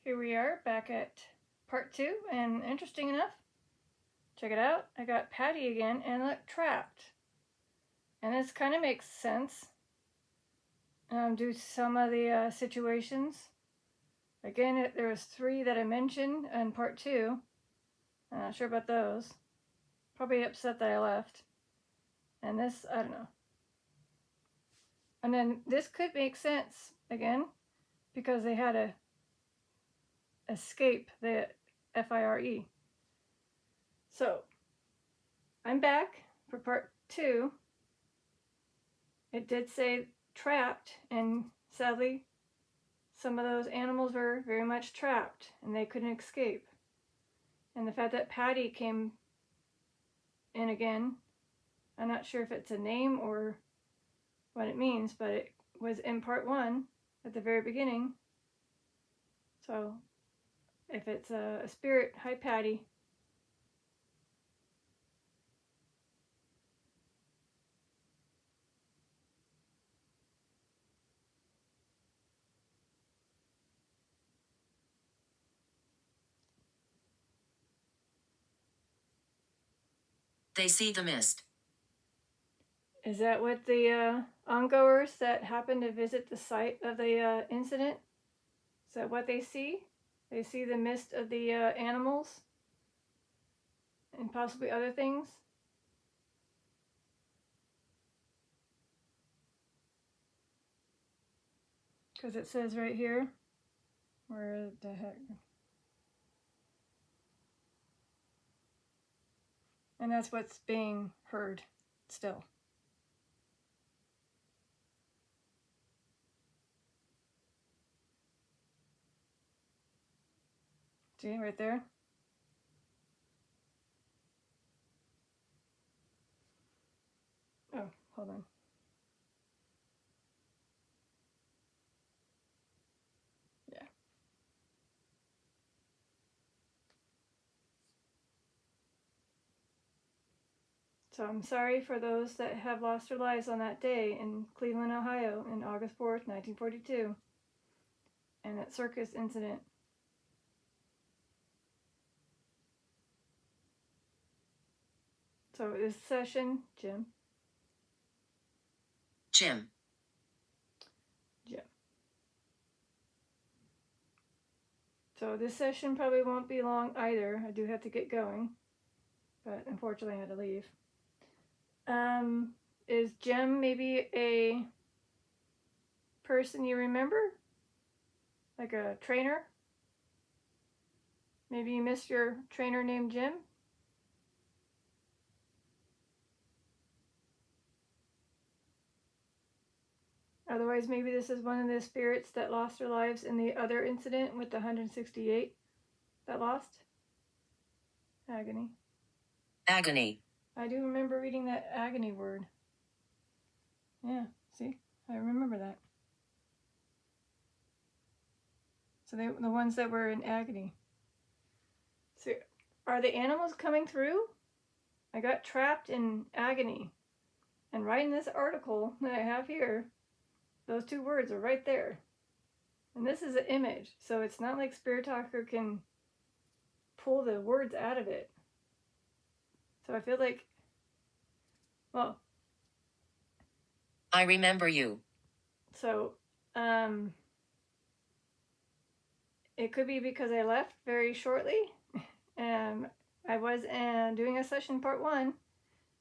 Here we are back at part 2, and interesting enough, check it out, I got Patty again, and look, trapped. And this kind of makes sense due to some of the situations. Again, there was 3 that I mentioned in part 2. I'm not sure about those. Probably upset that I left. And this, I don't know. And then this could make sense, again, because they had a escape, the FIRE. So, I'm back for part 2. It did say trapped, and sadly, some of those animals were very much trapped, and they couldn't escape. And the fact that Patty came in again, I'm not sure if it's a name or what it means, but it was in part 1 at the very beginning. So, if it's a spirit, hi Patty. They see the mist. Is that what the ongoers that happened to visit the site of the incident, is that what they see? They see the mist of the animals and possibly other things? Because it says right here, where the heck? And that's what's being heard still. See, right there? Oh, hold on. Yeah. So I'm sorry for those that have lost their lives on that day in Cleveland, Ohio, in August 4th, 1942, and that circus incident. So this session, Jim. So this session probably won't be long either. I do have to get going, but unfortunately I had to leave. Is Jim maybe a person you remember? Like a trainer? Maybe you missed your trainer named Jim? Otherwise, maybe this is one of the spirits that lost their lives in the other incident with the 168 that lost. Agony. Agony. I do remember reading that agony word. Yeah, see? I remember that. So they, the ones that were in agony. So are the animals coming through? I got trapped in agony. And right in this article that I have here, those 2 words are right there. And this is an image, so it's not like Spirit Talker can pull the words out of it. So I feel like, well, I remember you. So, it could be because I left very shortly. I was doing a session part 1,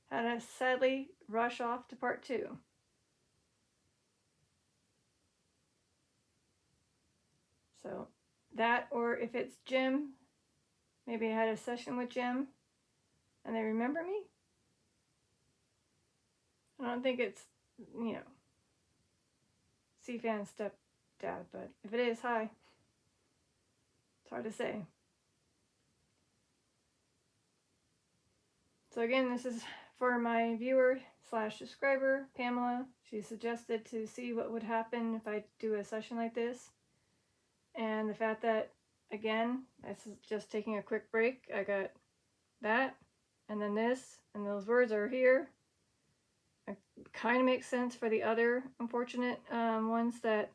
had to sadly rush off to part 2. So that, or if it's Jim, maybe I had a session with Jim and they remember me. I don't think it's, you know, C-Fan stepdad, but if it is, hi. It's hard to say. So again, this is for my viewer / subscriber, Pamela. She suggested to see what would happen if I do a session like this. And the fact that, again, this is just taking a quick break. I got that, and then this, and those words are here. It kind of makes sense for the other unfortunate ones that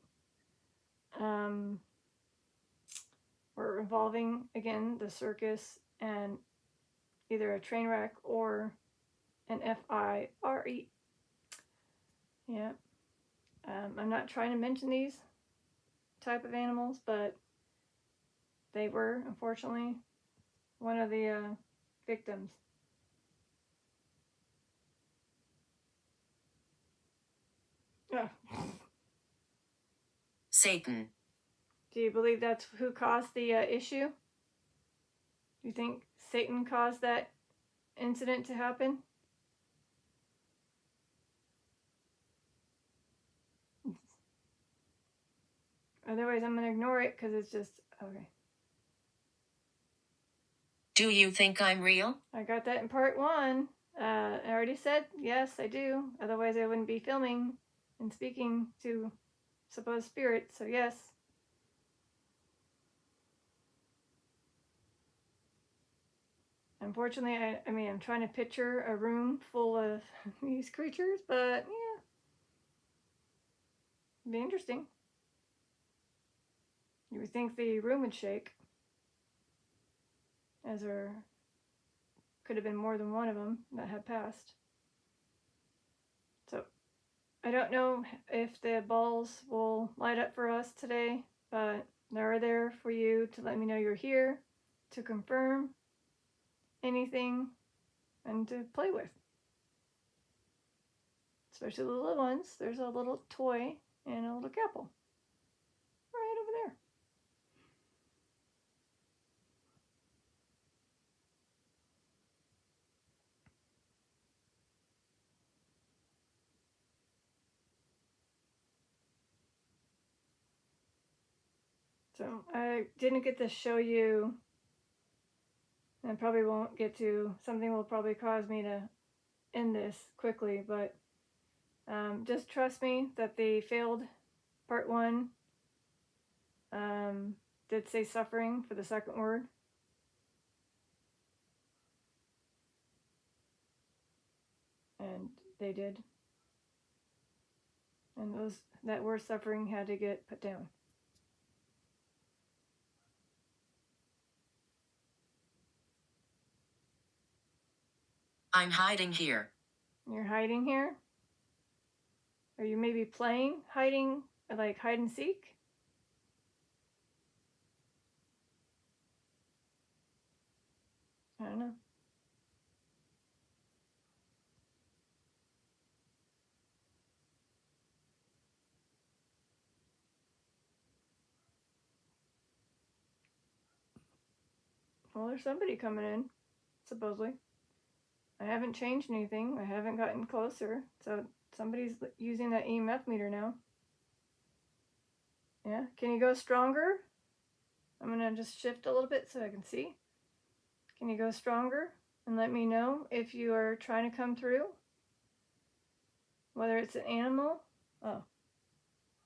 involving, again, the circus and either a train wreck or an FIRE. Yeah. I'm not trying to mention these type of animals, but they were, unfortunately, one of the victims. Oh. Satan. Do you believe that's who caused the issue? Do you think Satan caused that incident to happen? Otherwise, I'm going to ignore it because it's just, okay. Do you think I'm real? I got that in part 1. I already said, yes, I do. Otherwise, I wouldn't be filming and speaking to supposed spirits, so yes. Unfortunately, I mean, I'm trying to picture a room full of these creatures, but yeah. It'd be interesting. You would think the room would shake, as there could have been more than one of them that had passed. So, I don't know if the balls will light up for us today, but they're there for you to let me know you're here, to confirm anything, and to play with. Especially the little ones. There's a little toy and a little apple right over there. So I didn't get to show you, and probably won't get to, something will probably cause me to end this quickly, but just trust me that the failed part 1 did say suffering for the second word. And they did. And those that word suffering had to get put down. I'm hiding here. You're hiding here? Are you maybe playing hiding, like hide and seek? I don't know. Well, there's somebody coming in, supposedly. I haven't changed anything. I haven't gotten closer. So somebody's using that EMF meter now. Yeah, can you go stronger? I'm going to just shift a little bit so I can see. Can you go stronger and let me know if you are trying to come through? Whether it's an animal? Oh.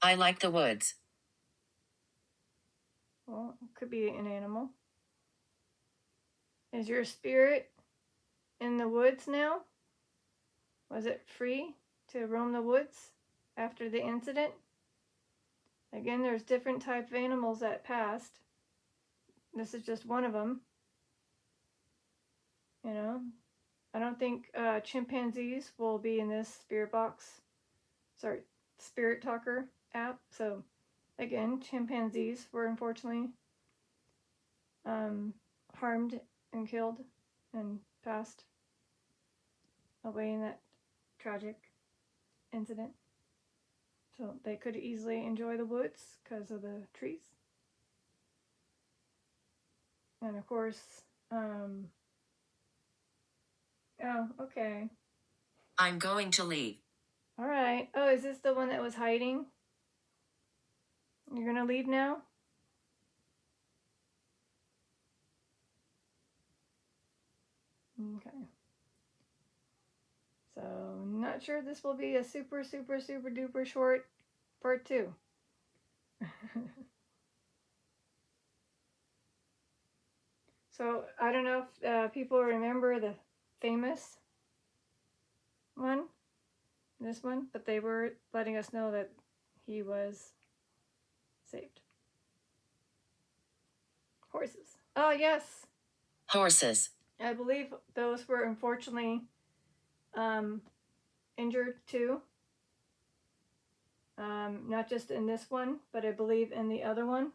I like the woods. Well, it could be an animal. Is your spirit in the woods now? Was it free to roam the woods after the incident? Again, there's different type of animals that passed. This is just one of them. You know, I don't think chimpanzees will be in this spirit box. Sorry, Spirit Talker app. So, again, chimpanzees were unfortunately harmed and killed and passed away in that tragic incident. So they could easily enjoy the woods because of the trees. And of course, oh, okay. I'm going to leave. All right. Oh, is this the one that was hiding? You're gonna leave now? Okay. So, not sure this will be a super duper short part 2. So, I don't know if people remember the famous one, this one, but they were letting us know that he was saved. Of course. Horses. Oh, yes. Horses. I believe those were unfortunately injured too. Not just in this one, but I believe in the other one.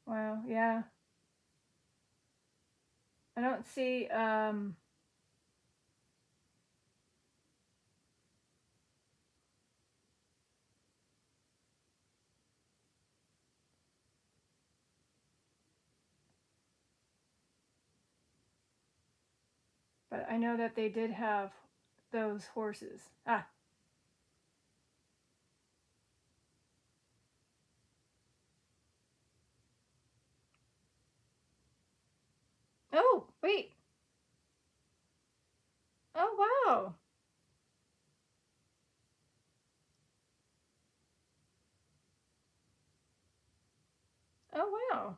Wow, yeah. I don't see, but I know that they did have those horses. Ah. Oh, wait. Oh, wow. Oh, wow.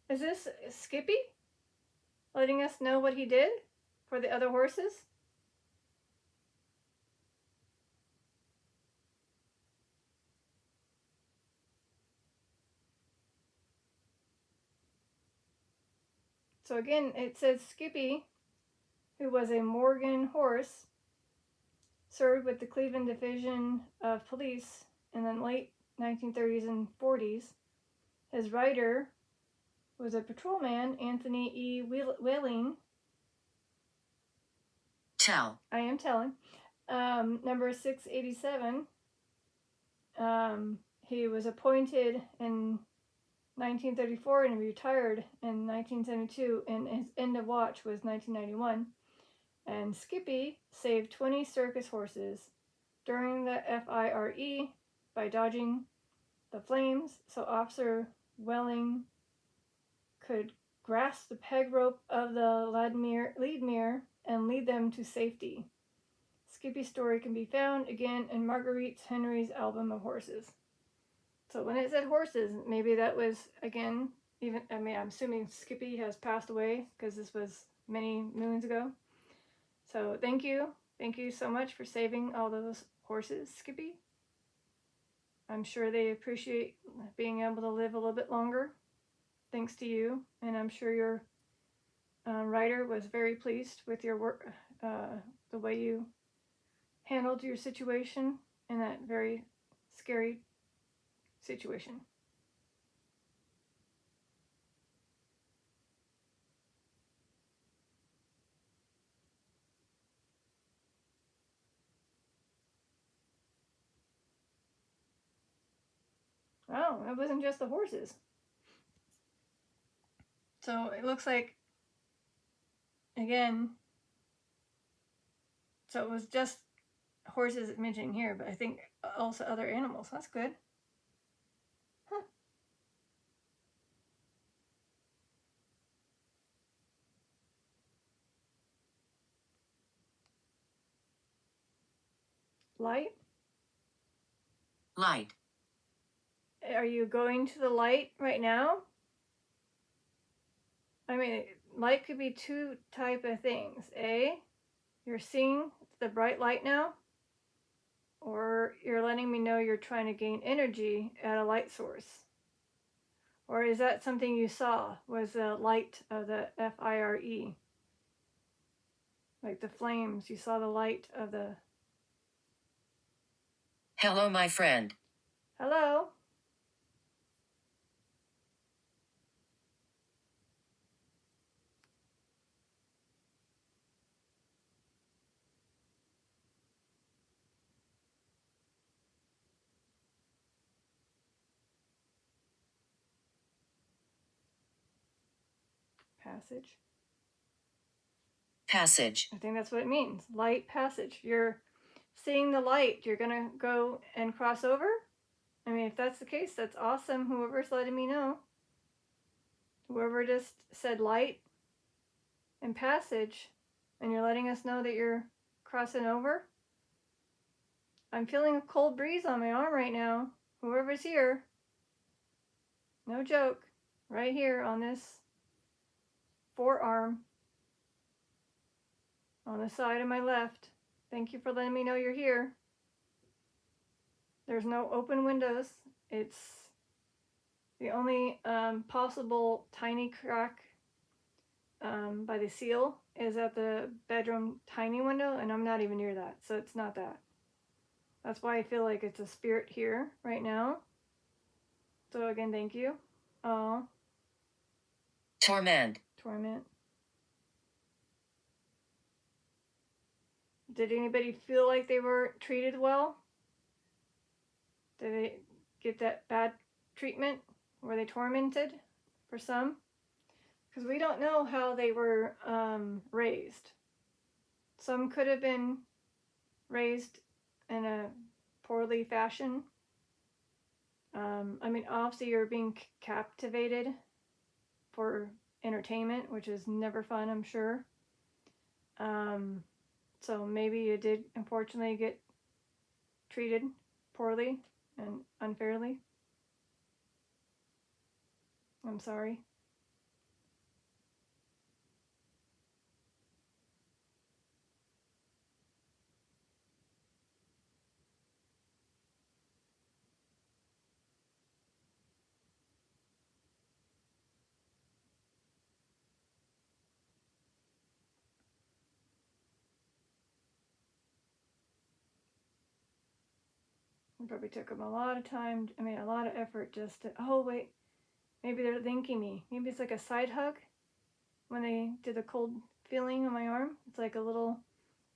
Is this Skippy letting us know what he did for the other horses? So again, it says Skippy, who was a Morgan horse, served with the Cleveland Division of Police in the late 1930s and 40s. His rider was a patrolman, Anthony E. Wheeling. Tell. I am telling. Number 687. He was appointed in 1934 and retired in 1972, and his end of watch was 1991. And Skippy saved 20 circus horses during the Fire by dodging the flames so Officer Welling could grasp the peg rope of the lead mare and lead them to safety. Skippy's story can be found again in Marguerite Henry's album of horses. So when it said horses, maybe that was, again, I'm assuming Skippy has passed away because this was many moons ago. So thank you. Thank you so much for saving all those horses, Skippy. I'm sure they appreciate being able to live a little bit longer thanks to you. And I'm sure your writer was very pleased with your work, the way you handled your situation in that very scary situation. Oh, it wasn't just the horses. So it looks like, again, so it was just horses mentioned here, but I think also other animals. That's good. Huh. Light? Light. Are you going to the light right now? I mean, light could be two type of things. You're seeing the bright light now, or you're letting me know you're trying to gain energy at a light source. Or is that something you saw, was the light of the Fire? Like the flames, you saw the light of the... Hello, my friend. Hello? Passage. Passage. I think that's what it means. Light passage. You're seeing the light. You're going to go and cross over? I mean, if that's the case, that's awesome. Whoever's letting me know. Whoever just said light and passage, and you're letting us know that you're crossing over. I'm feeling a cold breeze on my arm right now. Whoever's here. No joke. Right here on this forearm. On the side of my left. Thank you for letting me know you're here. There's no open windows. It's the only possible tiny crack by the seal is at the bedroom tiny window, and I'm not even near that, so it's not that. That's why I feel like it's a spirit here right now. So again, thank you. Oh. Torment. Torment. Did anybody feel like they were treated well? Did they get that bad treatment? Were they tormented for some? Because we don't know how they were raised. Some could have been raised in a poorly fashion. I mean, obviously you're being captivated for entertainment, which is never fun, I'm sure. So maybe you did unfortunately get treated poorly and unfairly. I'm sorry. It probably took them a lot of time, a lot of effort just to, oh wait, maybe they're thanking me. Maybe it's like a side hug when they did the cold feeling on my arm. It's like a little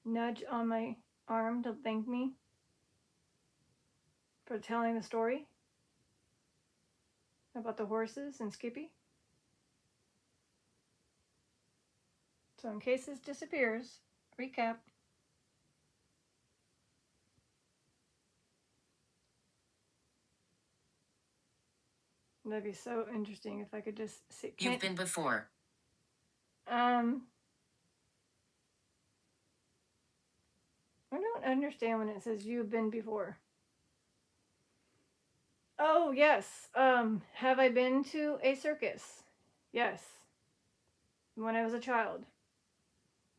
nudge on my arm to thank me for telling the story about the horses and Skippy. So in case this disappears, recap. That'd be so interesting if I could just see. You've been before. I don't understand when it says you've been before. Oh, yes. Have I been to a circus? Yes. When I was a child.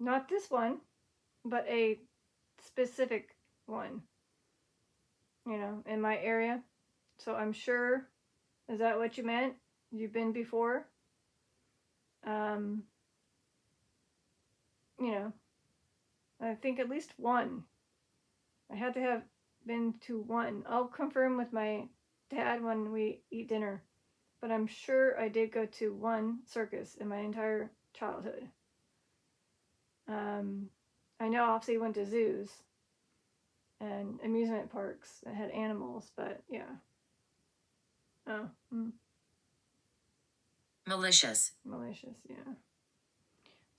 Not this one, but a specific one. You know, in my area. So I'm sure, is that what you meant? You've been before? You know, I think at least one. I had to have been to one. I'll confirm with my dad when we eat dinner. But I'm sure I did go to one circus in my entire childhood. I know obviously we went to zoos and amusement parks that had animals, but yeah. Oh. Malicious. Malicious, yeah.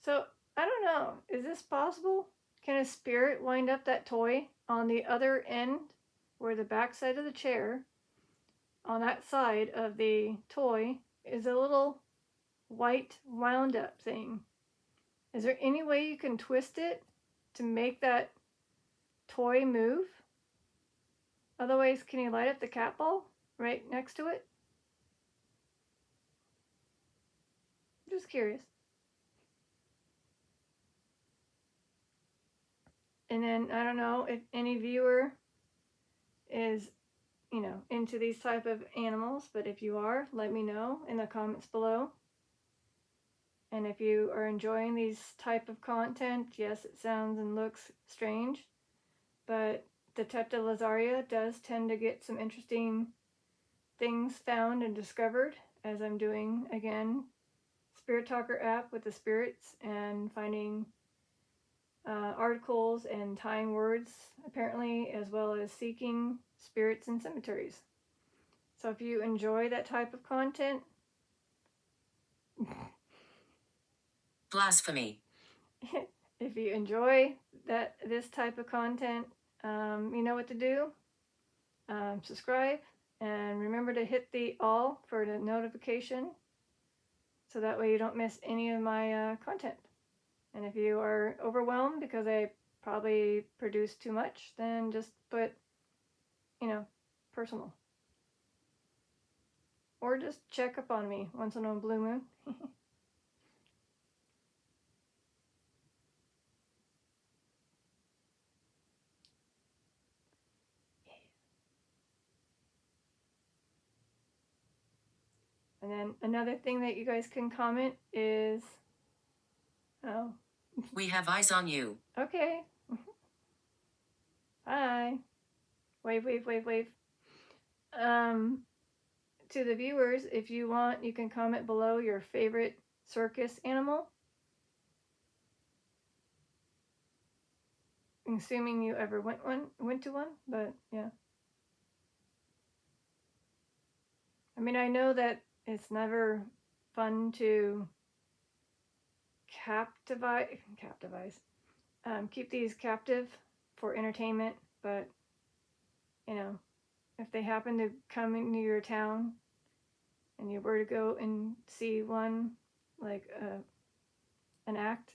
So, I don't know. Is this possible? Can a spirit wind up that toy on the other end where the back side of the chair, on that side of the toy, is a little white wound up thing? Is there any way you can twist it to make that toy move? Otherwise, can you light up the cat ball right next to it? Just curious. And then I don't know if any viewer is, you know, into these type of animals, but if you are, let me know in the comments below. And if you are enjoying these type of content, yes, it sounds and looks strange, but Detective Lazaria does tend to get some interesting things found and discovered as I'm doing, again, Spirit Talker app with the spirits and finding articles and tying words, apparently, as well as seeking spirits in cemeteries. So if you enjoy that type of content, Blasphemy. if you enjoy this type of content, you know what to do. Subscribe and remember to hit the all for the notification so that way you don't miss any of my content. And if you are overwhelmed because I probably produced too much, then just put, you know, personal. Or just check up on me once in a blue moon. And then another thing that you guys can comment is, oh, We have eyes on you. okay. Hi. Wave, wave, wave, wave. To the viewers, if you want, you can comment below your favorite circus animal. Assuming you ever went to one, but yeah. I mean, I know that it's never fun to keep these captive for entertainment, but you know, if they happen to come into your town and you were to go and see one, like an act,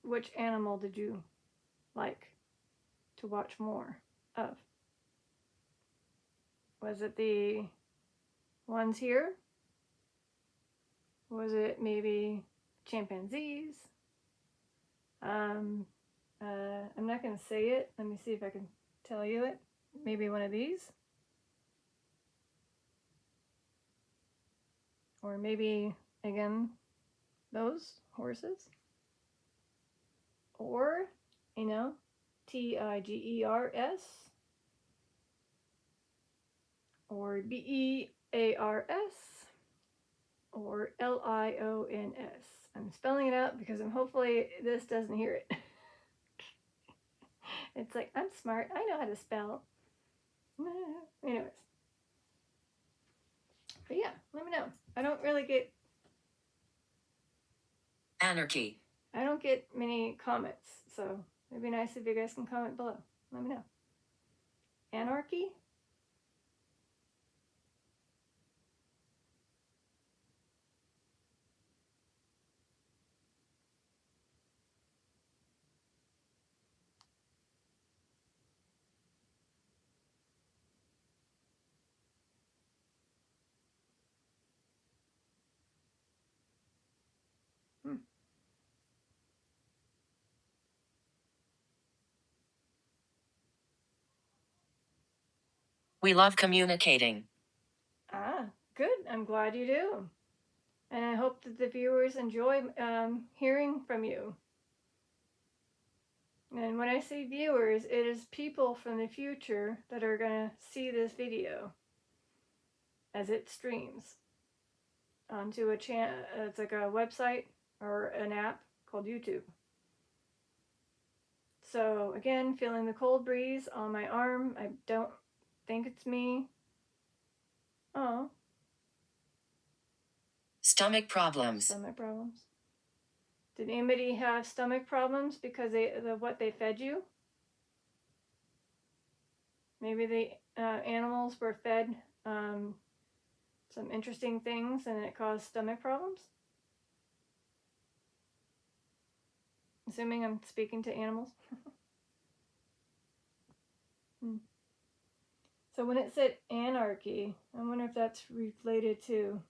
which animal did you like to watch more of? Was it the ones here? Was it maybe chimpanzees? I'm not going to say it. Let me see if I can tell you it. Maybe one of these? Or maybe, again, those horses? Or, Tigers? Or Bears? Or Lions? I'm spelling it out because hopefully this doesn't hear it. It's like, I'm smart. I know how to spell. Anyways. But yeah, let me know. I don't really get... Anarchy. I don't get many comments, so it'd be nice if you guys can comment below. Let me know. Anarchy? We love communicating. Ah, good. I'm glad you do. And I hope that the viewers enjoy hearing from you. And when I say viewers, it is people from the future that are going to see this video as it streams onto a channel. It's like a website or an app called YouTube. So again, feeling the cold breeze on my arm. I don't think it's me. Oh. Stomach problems. Stomach problems. Did anybody have stomach problems because of what they fed you? Maybe the animals were fed some interesting things and it caused stomach problems? Assuming I'm speaking to animals. So when it said anarchy, I wonder if that's related to...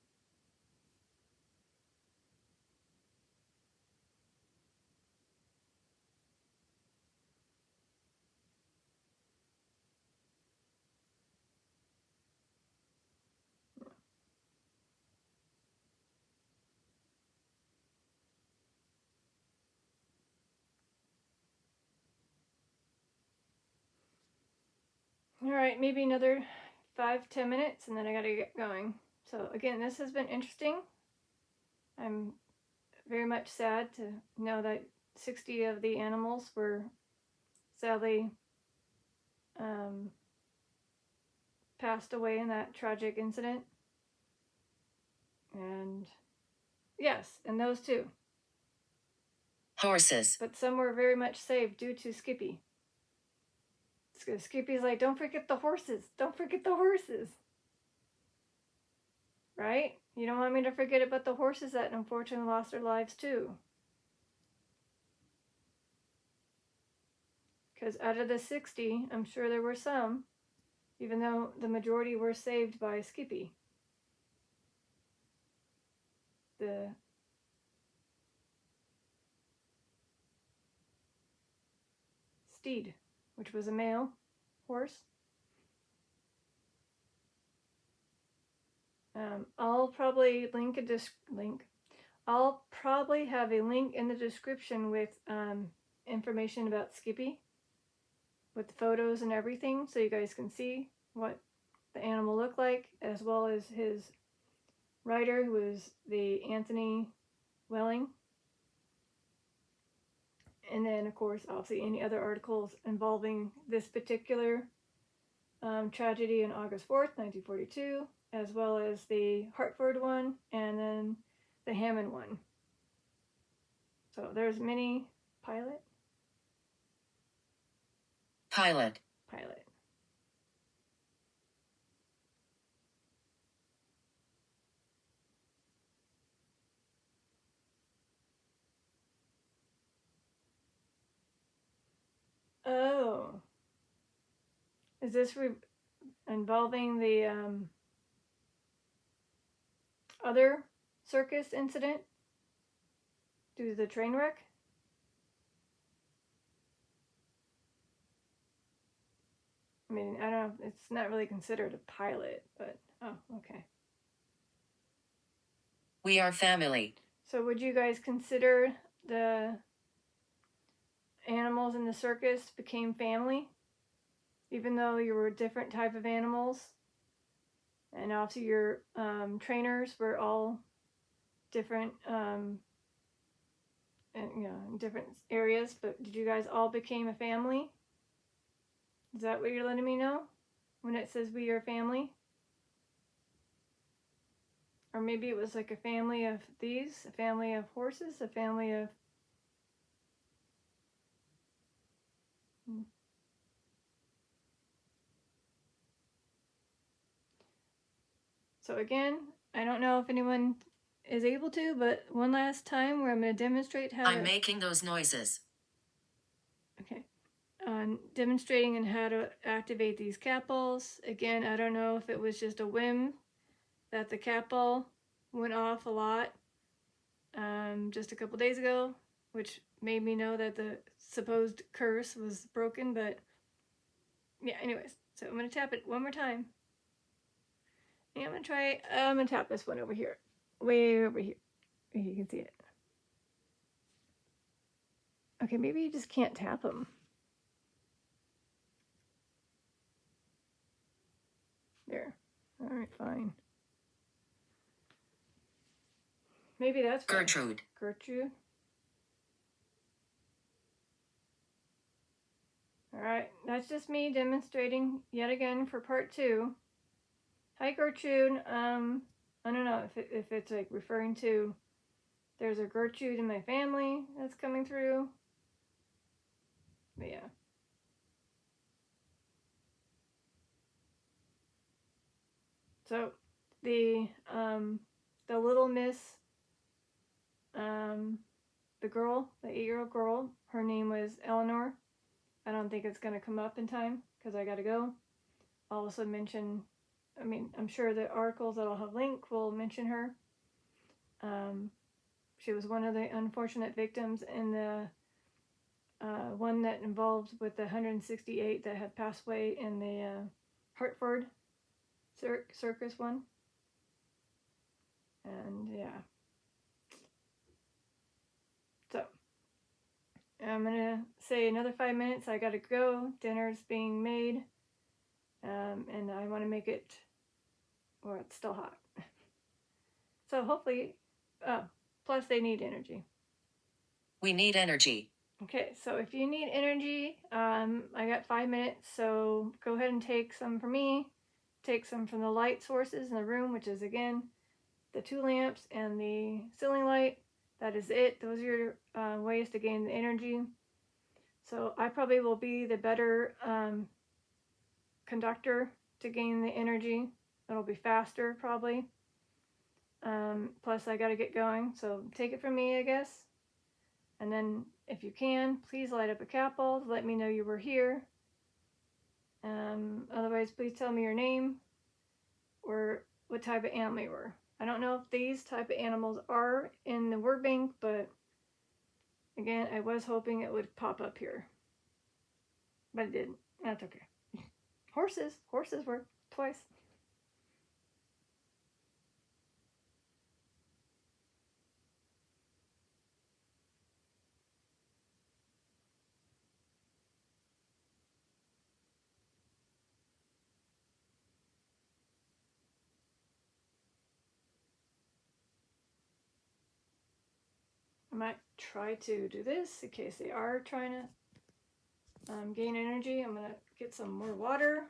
Alright, maybe another 5-10 minutes and then I gotta get going. So again, this has been interesting. I'm very much sad to know that 60 of the animals were sadly passed away in that tragic incident. And yes, and those too. Horses. But some were very much saved due to Skippy. Skippy's like, don't forget the horses. Don't forget the horses. Right? You don't want me to forget about the horses that unfortunately lost their lives too. Because out of the 60, I'm sure there were some, even though the majority were saved by Skippy. The steed, which was a male horse. I'll probably I'll probably have a link in the description with information about Skippy, with the photos and everything, so you guys can see what the animal looked like, as well as his writer, who is the Anthony Welling. And then, of course, obviously any other articles involving this particular tragedy on August 4th, 1942, as well as the Hartford one, and then the Hammond one. So there's many pilot. Oh, is this involving the other circus incident due to the train wreck? I mean, I don't know. It's not really considered a pilot, but oh, okay. We are family. So would you guys consider the animals in the circus became family, even though you were different type of animals? And obviously your trainers were all different, and in different areas, but did you guys all became a family? Is that what you're letting me know when it says we are family? Or maybe it was like a family of these, a family of horses, a family of... So again, I don't know if anyone is able to, but one last time where I'm going to demonstrate how I'm making those noises. Okay. Demonstrating on how to activate these cat balls. Again, I don't know if it was just a whim that the cat ball went off a lot just a couple days ago, which made me know that the supposed curse was broken, but yeah, anyways. So I'm going to tap it one more time. And I'm going to tap this one over here. Way over here. You can see it. Okay, maybe you just can't tap them. There. All right, fine. Maybe that's fine. Gertrude. All right, that's just me demonstrating yet again for part 2. Hi, Gertrude. I don't know if it's like referring to there's a Gertrude in my family that's coming through. But yeah. So the little miss, the girl, the 8-year-old girl, her name was Eleanor. I don't think it's gonna come up in time because I gotta go. I'll also mention, I mean, I'm sure the articles that I'll have linked will mention her. She was one of the unfortunate victims in the one that involved with the 168 that had passed away in the Hartford circus one. And yeah. So I'm gonna say another 5 minutes. I gotta go. Dinner's being made. And I want to make it, well, it's still hot. So hopefully, plus they need energy. We need energy. Okay, so if you need energy, I got 5 minutes, so go ahead and take some from me. Take some from the light sources in the room, which is, again, the 2 lamps and the ceiling light. That is it. Those are your ways to gain the energy. So I probably will be the better conductor to gain the energy. It'll be faster, probably. Plus, I got to get going, so take it from me, I guess. And then, if you can, please light up a cat ball to let me know you were here. Otherwise, please tell me your name or what type of animal you were. I don't know if these type of animals are in the word bank, but again, I was hoping it would pop up here. But it didn't. That's okay. Horses were twice. I might try to do this in case they are trying to gain energy. I'm going to get some more water.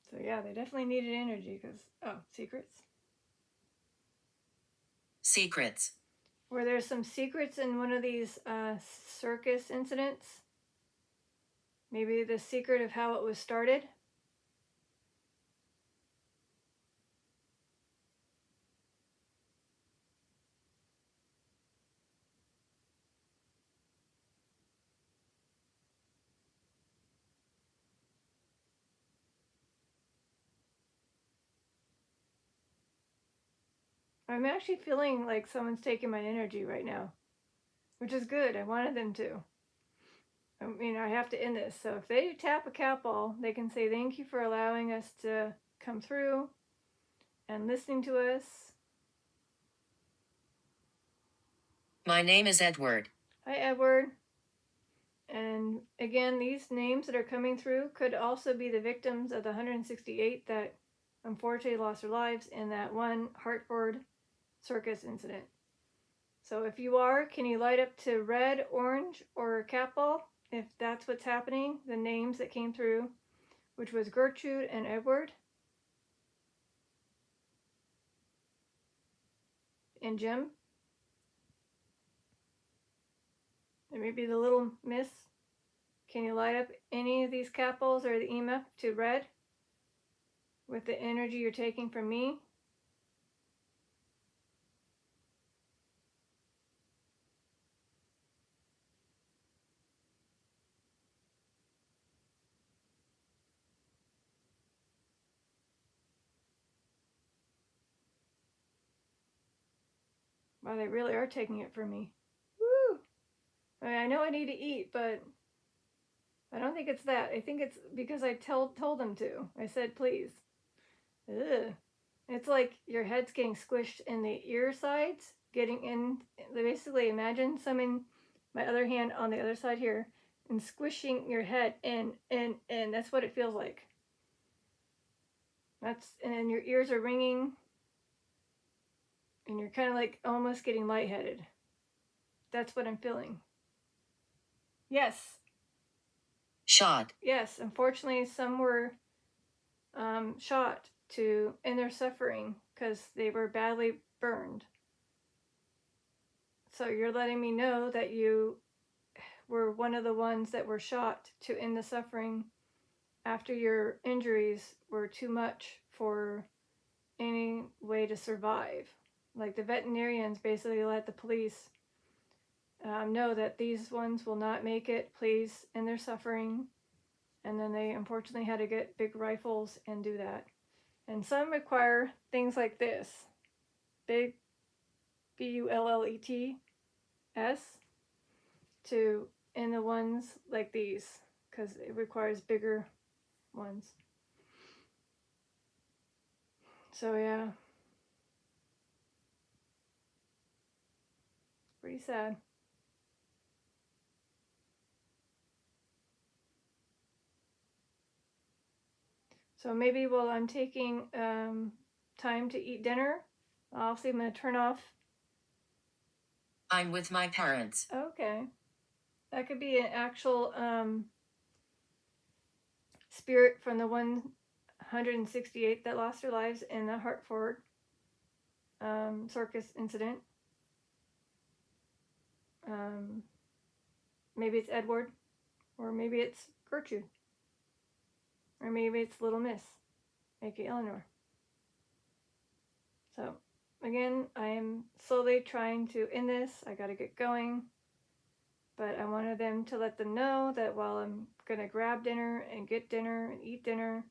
So yeah, they definitely needed energy because, oh, secrets. Secrets. Were there some secrets in one of these circus incidents? Maybe the secret of how it was started? I'm actually feeling like someone's taking my energy right now, which is good. I wanted them to. I mean, I have to end this. So if they tap a cat ball, they can say thank you for allowing us to come through and listening to us. My name is Edward. Hi, Edward. And again, these names that are coming through could also be the victims of the 168 that unfortunately lost their lives in that one Hartford circus incident. So if you are, can you light up to red, orange, or cat ball? If that's what's happening, the names that came through, which was Gertrude and Edward. And Jim. And maybe the little miss. Can you light up any of these cat balls or the EMF to red with the energy you're taking from me? Wow, they really are taking it from me. Woo! I mean, I know I need to eat, but I don't think it's that. I think it's because I told them to. I said, please. Ugh. It's like your head's getting squished in the ear sides, getting in. Basically, imagine something, my other hand on the other side here, and squishing your head in. That's what it feels like. And your ears are ringing, and you're kind of like almost getting lightheaded. That's what I'm feeling. Yes. Shot. Yes. Unfortunately, some were shot to end their suffering because they were badly burned. So you're letting me know that you were one of the ones that were shot to end the suffering after your injuries were too much for any way to survive. Like the veterinarians basically let the police know that these ones will not make it, please end their suffering. And then they unfortunately had to get big rifles and do that. And some require things like this. Big BULLETS to end the ones like these because it requires bigger ones. So yeah. Pretty sad. So maybe while I'm taking time to eat dinner, obviously I'm going to turn off. I'm with my parents. Okay. That could be an actual spirit from the 168 that lost their lives in the Hartford circus incident. Maybe it's Edward, or maybe it's Gertrude, or maybe it's Little Miss, aka Eleanor. So again, I am slowly trying to end this. I got to get going. But I wanted them to let them know that while I'm going to grab dinner and get dinner and eat dinner,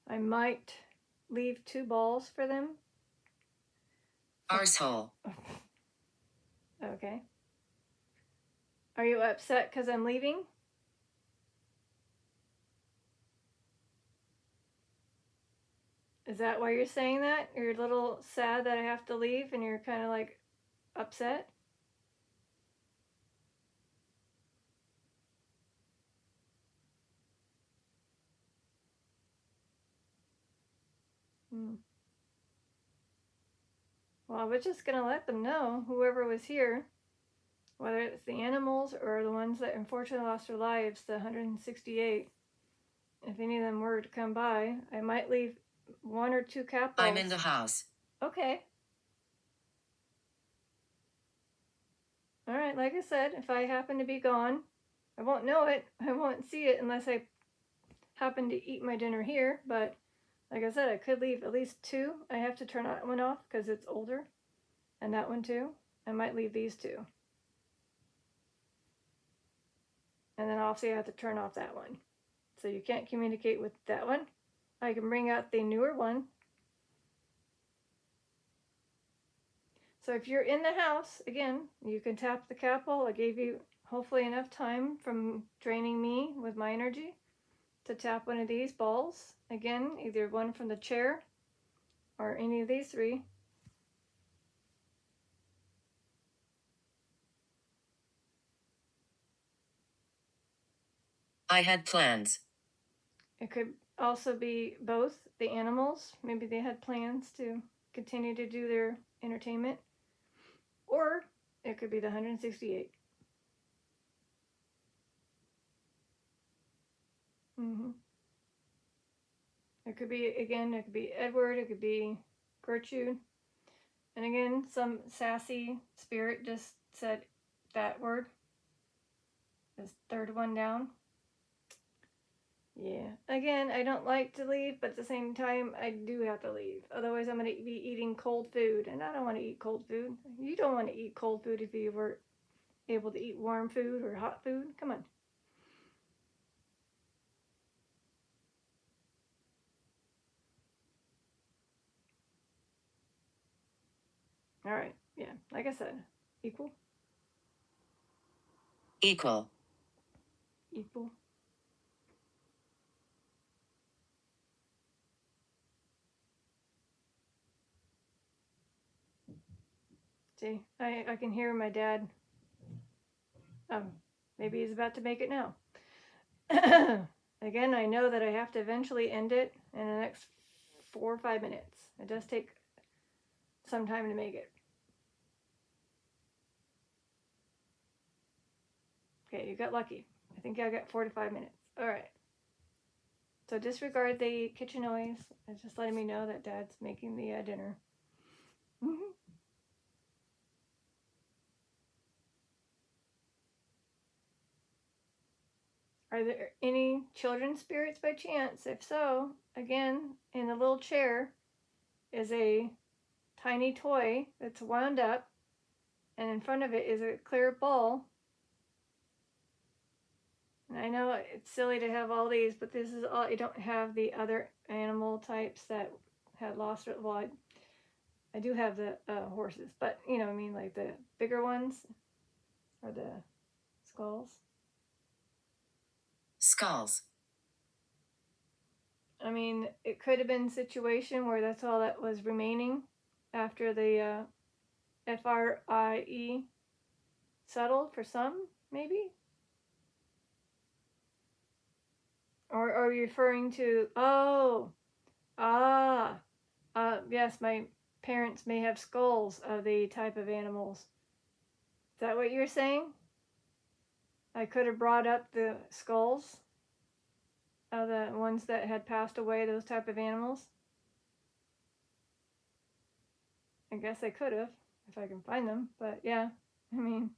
I might leave 2 balls for them. Arsehole. Okay. Are you upset because I'm leaving? Is that why you're saying that? You're a little sad that I have to leave and you're kind of like upset? Hmm. Well, I was just gonna let them know, whoever was here, whether it's the animals or the ones that unfortunately lost their lives, the 168, if any of them were to come by, I might leave 1 or 2 cat balls. I'm in the house. Okay. Alright, like I said, if I happen to be gone, I won't know it. I won't see it unless I happen to eat my dinner here, but like I said, I could leave at least 2. I have to turn that one off because it's older, and that one too. I might leave these 2. And then obviously I have to turn off that one. So you can't communicate with that one. I can bring out the newer one. So if you're in the house, again, you can tap the cat ball. I gave you hopefully enough time from draining me with my energy to tap one of these balls. Again, either one from the chair or any of these 3. I had plans. It could also be both the animals. Maybe they had plans to continue to do their entertainment. Or it could be the 168. It could be, again, it could be Edward, it could be Gertrude. And again, some sassy spirit just said that word. This 3rd one down. Yeah. Again, I don't like to leave, but at the same time, I do have to leave. Otherwise, I'm going to be eating cold food, and I don't want to eat cold food. You don't want to eat cold food if you were able to eat warm food or hot food. Come on. All right. Yeah. Like I said, equal. Equal. Equal. See, I can hear my dad. Maybe he's about to make it now. Again, I know that I have to eventually end it in the next 4 or 5 minutes. It does take some time to make it. Okay, you got lucky. I think I got 4 to 5 minutes. All right. So disregard the kitchen noise. It's just letting me know that Dad's making the dinner. Are there any children spirits by chance? If so, again, in the little chair is a tiny toy that's wound up, and in front of it is a clear ball. And I know it's silly to have all these, but this is all. I don't have the other animal types that had lost it. Well, I do have the horses, but you know, I mean, like the bigger ones or the skulls. Skulls. I mean, it could have been a situation where that's all that was remaining after the FRIE settled for some, maybe? Or are you referring to, yes, my parents may have skulls of the type of animals. Is that what you're saying? I could have brought up the skulls of the ones that had passed away, those type of animals. I guess I could have, if I can find them, but yeah, I mean,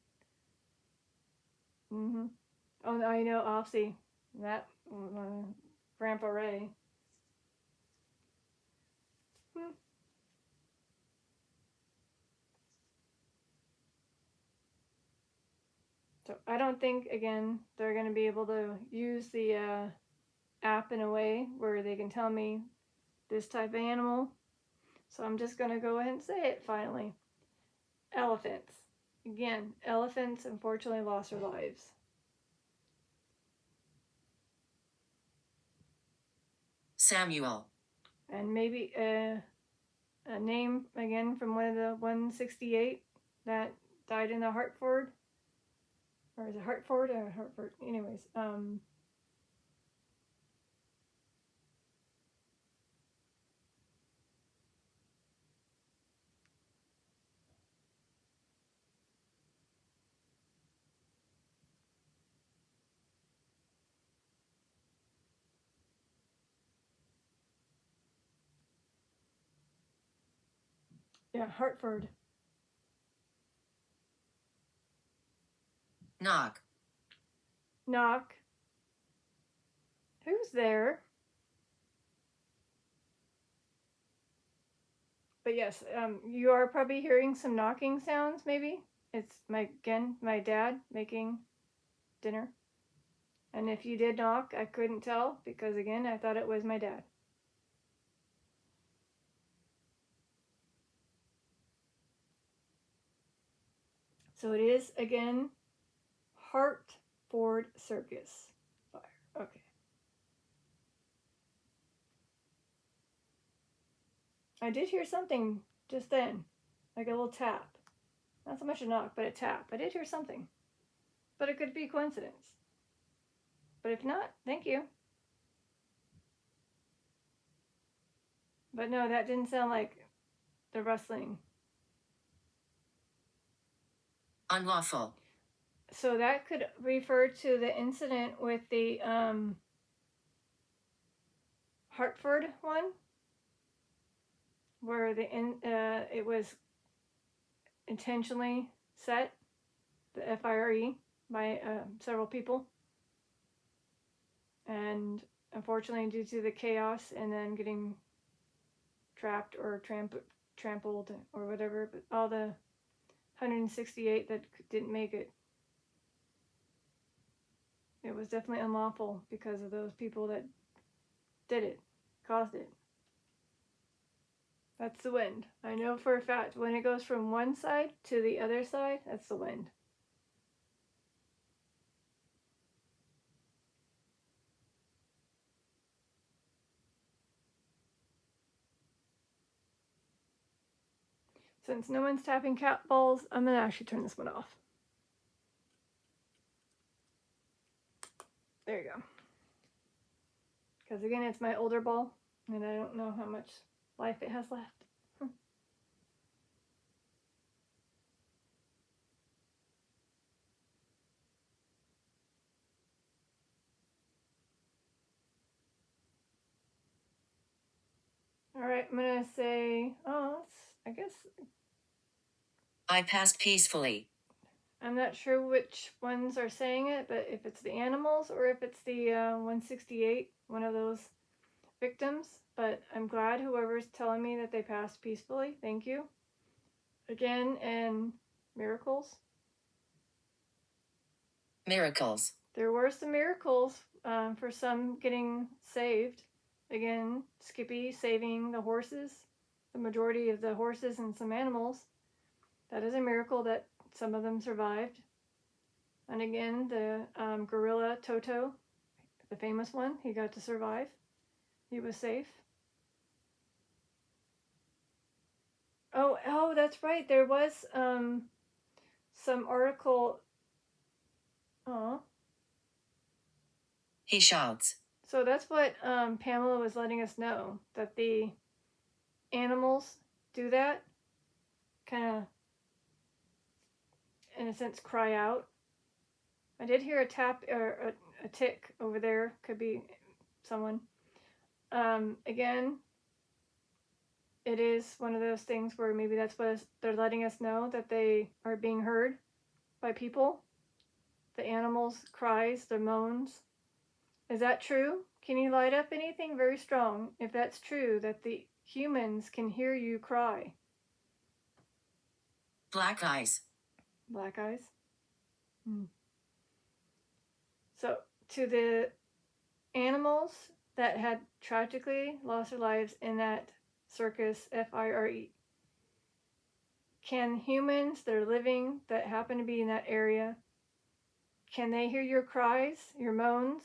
Oh, I know, obviously, that, Grandpa Ray. So I don't think, again, they're going to be able to use the app in a way where they can tell me this type of animal. So I'm just going to go ahead and say it finally. Elephants. Again, elephants unfortunately lost their lives. Samuel. And maybe a name, again, from one of the 168 that died in the Hartford. Or is it Hartford or Hartford? Anyways, Yeah, Hartford. Knock. Knock. Who's there? But yes, you are probably hearing some knocking sounds, maybe. It's my dad making dinner. And if you did knock, I couldn't tell because, again, I thought it was my dad. So it is, again, Hartford Circus Fire. Okay. I did hear something just then, like a little tap. Not so much a knock, but a tap. I did hear something. But it could be coincidence. But if not, thank you. But no, that didn't sound like the rustling. Unlawful. So that could refer to the incident with the Hartford one, where it was intentionally set, the FIRE, by several people. And unfortunately, due to the chaos and then getting trapped or trampled or whatever, but all the 168 that didn't make it, it was definitely unlawful because of those people that did it, caused it. That's the wind. I know for a fact when it goes from one side to the other side, that's the wind. Since no one's tapping cat balls, I'm going to actually turn this one off. There you go. Because again, it's my older ball, and I don't know how much life it has left. All right, I'm going to say, I guess, I passed peacefully. I'm not sure which ones are saying it, but if it's the animals or if it's the 168, one of those victims. But I'm glad whoever's telling me that they passed peacefully. Thank you. Again, and miracles. Miracles. There were some miracles for some getting saved. Again, Skippy saving the horses, the majority of the horses and some animals. That is a miracle that some of them survived. And again, the gorilla Toto, the famous one, he got to survive. He was safe. Oh, that's right. There was some article. Oh, He shouts. so that's what Pamela was letting us know, that the animals do that, kind of, in a sense, cry out. I did hear a tap or a tick over there. Could be someone. Again, it is one of those things where maybe that's what they're letting us know, that they are being heard by people. The animals' cries, their moans. Is that true? Can you light up anything very strong if that's true, that the humans can hear you cry? Black eyes. Black eyes? So, to the animals that had tragically lost their lives in that circus, FIRE, can humans that are living, that happen to be in that area, can they hear your cries, your moans,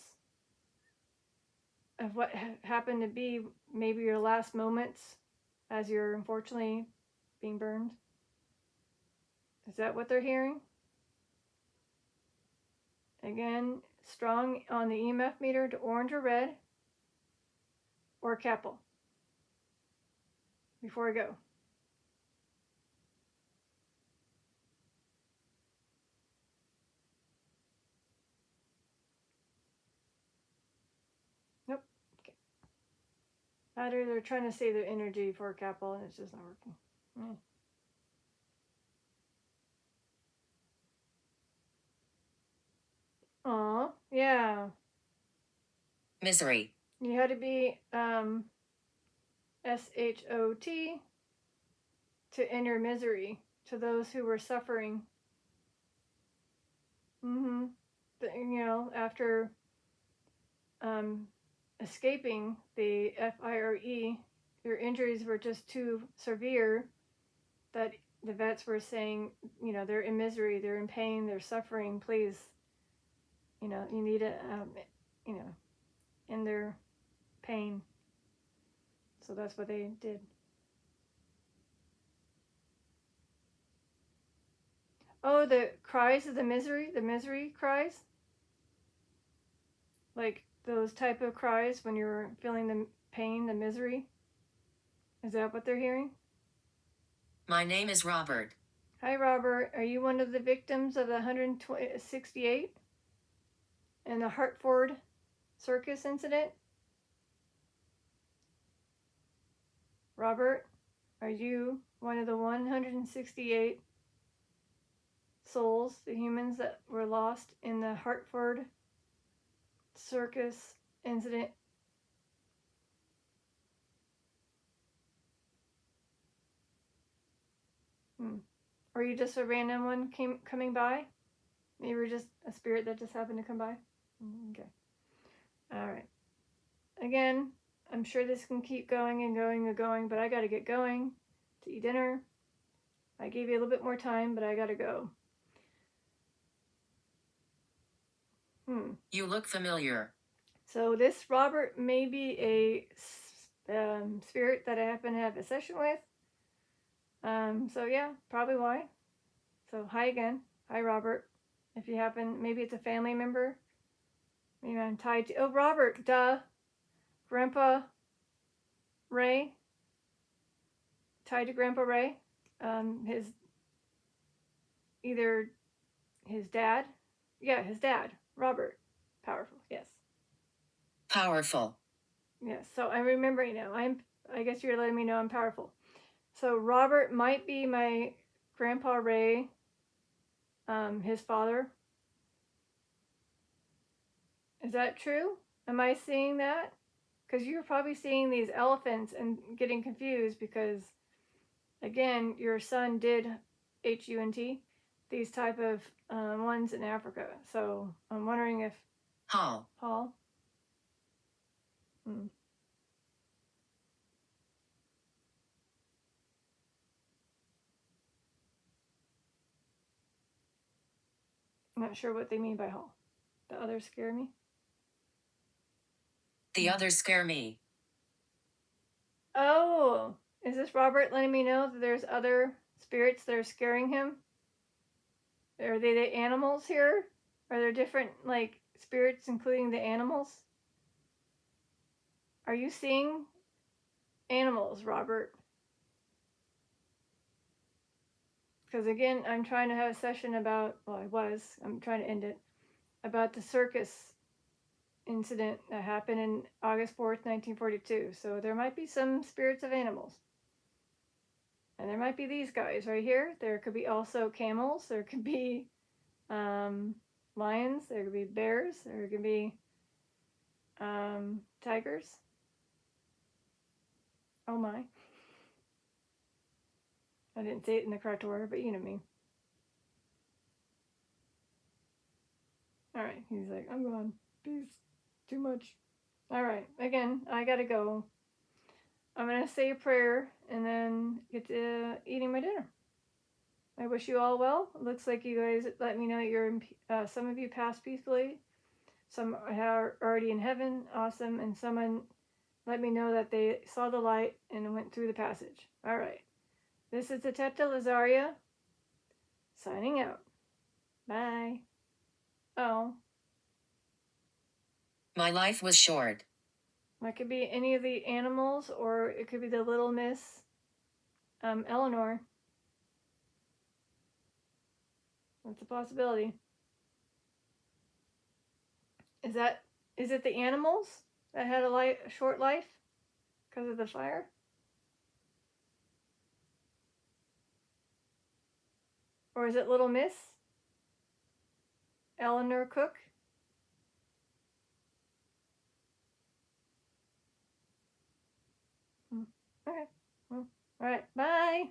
of what happened to be maybe your last moments as you're unfortunately being burned? Is that what they're hearing? Again, strong on the EMF meter to orange or red or Capel before I go. Nope. Okay. Either they're trying to save their energy for Capel and it's just not working. Yeah. Misery. You had to be SHOT to enter misery to those who were suffering. Mm-hmm. You know, after escaping the FIRE, your injuries were just too severe that the vets were saying, you know, they're in misery, they're in pain, they're suffering. Please, you know, you need to, you know, end their pain. So that's what they did. Oh, the cries of the misery cries? Like those type of cries when you're feeling the pain, the misery? Is that what they're hearing? My name is Robert. Hi, Robert. Are you one of the victims of the 168 and the Hartford Circus incident? Robert, are you one of the 168 souls, the humans that were lost in the Hartford Circus incident? Or you just a random one coming by? You were just a spirit that just happened to come by? Okay. All right. Again, I'm sure this can keep going and going and going, but I got to get going to eat dinner. I gave you a little bit more time, but I got to go. You look familiar. So this Robert may be a spirit that I happen to have a session with. So yeah, probably why. So hi again. Hi, Robert. If you happen, maybe it's a family member. Maybe I'm tied to, oh, Robert, duh. Grandpa Ray. Tied to Grandpa Ray. Either his dad. Yeah, his dad, Robert. Powerful, yes. Powerful. Yes, so I'm remembering now. I guess you're letting me know I'm powerful. So Robert might be my Grandpa Ray, his father. Is that true? Am I seeing that? Because you're probably seeing these elephants and getting confused because, again, your son did HUNT, these type of ones in Africa. So I'm wondering if... Hall. Paul? I'm not sure what they mean by hall. The others scare me. The others scare me. Oh, is this Robert letting me know that there's other spirits that are scaring him? Are they the animals here? Are there different, like, spirits including the animals? Are you seeing animals, Robert? Because again, I'm trying to have a session about, well, I'm trying to end it, about the circus incident that happened in August 4th, 1942. So there might be some spirits of animals. And there might be these guys right here. There could be also camels. There could be lions. There could be bears. There could be tigers. Oh my. I didn't say it in the correct order, but you know me. Alright, he's like, I'm gone. Peace. Too much. Alright, again, I gotta go. I'm gonna say a prayer and then get to eating my dinner. I wish you all well. It looks like you guys let me know you're in, some of you passed peacefully. Some are already in heaven. Awesome. And someone let me know that they saw the light and went through the passage. All right. This is the Teta Lazaria signing out. Bye. Oh. My life was short. That could be any of the animals, or it could be the little Miss Eleanor. That's a possibility. Is it the animals that had a short life because of the fire? Or is it little Miss Eleanor Cook? Okay. Well, all right. Bye.